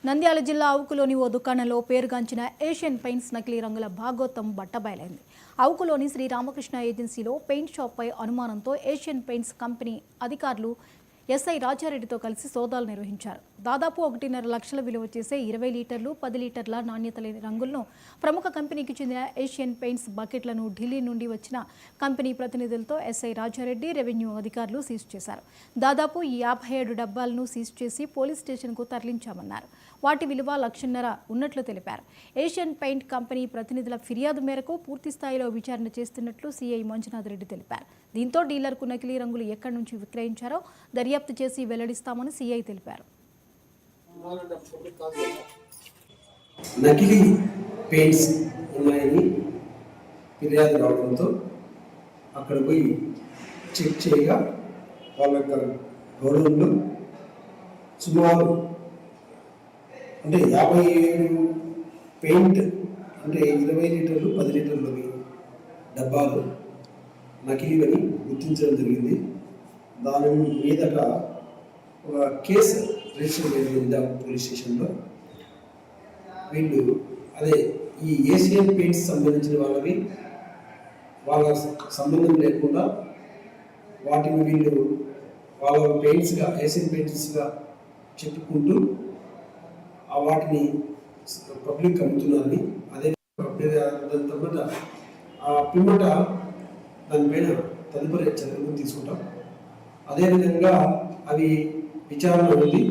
నంద్యాల జిల్లా అవుకులోని ఓ దుకాణంలో పేరుగాంచిన ఏషియన్ పెయింట్స్ నకిలీ రంగుల భాగోతం బట్టబయలైంది. అవుకులోని శ్రీ రామకృష్ణ ఏజెన్సీలో పెయింట్ షాప్పై అనుమానంతో ఏషియన్ పెయింట్స్ కంపెనీ అధికారులు ఎస్ఐ రాజారెడ్డితో కలిసి సోదాలు నిర్వహించారు. దాదాపు 1.5 లక్షల విలువ చేసే 20 లీటర్లు 10 లీటర్ల నాణ్యత లేని రంగులను ప్రముఖ కంపెనీకి చెందిన ఏషియన్ పెయింట్స్ బకెట్లను ఢిల్లీ నుండి వచ్చిన కంపెనీ ప్రతినిధులతో ఎస్ఐ రాజారెడ్డి రెవెన్యూ అధికారులు సీజ్ చేశారు. దాదాపు 57 డబ్బాలను సీజ్ చేసి పోలీస్ స్టేషన్కు తరలించామన్నారు. వాటి విలువ 1.5 లక్షలు ఉన్నట్లు తెలిపారు. ఏషియన్ పెయింట్ కంపెనీ ప్రతినిధుల ఫిర్యాదు మేరకు పూర్తి స్థాయిలో విచారణ చేస్తున్నట్లు సిఐ మంజునాథ్ రెడ్డి తెలిపారు. దీంతో డీలర్కు నకిలీ రంగులు ఎక్కడి నుంచి విక్రయించారో దర్యాప్తు చేసి వెల్లడిస్తామని సిఐ తెలిపారు. నకిలీ పెయింట్స్ ఉన్నాయని ఫిర్యాదు రావడంతో అక్కడ పోయి చెక్ చేయగా వాళ్ళ యొక్క గోడౌన్లో సుమారు 57 పెయింట్ 20 లీటర్లు 10 లీటర్లవి డబ్బాలు నకిలీవని గుర్తించడం జరిగింది. దాని మీదట ఒక కేసు రిజిస్టర్ జరిగింది పోలీస్ స్టేషన్లో. వీళ్ళు ఈ ఏషియన్ పెయింట్స్ సంబంధించిన వాళ్ళ సంబంధం లేకుండా వాటిని వీళ్ళు వాళ్ళ పెయింట్స్గా ఏషియన్ పెయింట్స్గా చెప్పుకుంటూ వాటిని పబ్లిక్ అమ్ముతున్నారని, అదే దాని తర్వాత పిమ్మట దానిపైన తదుపరి చర్యలు తీసుకుంటాం. అదేవిధంగా అవి విచారణ ఉంది.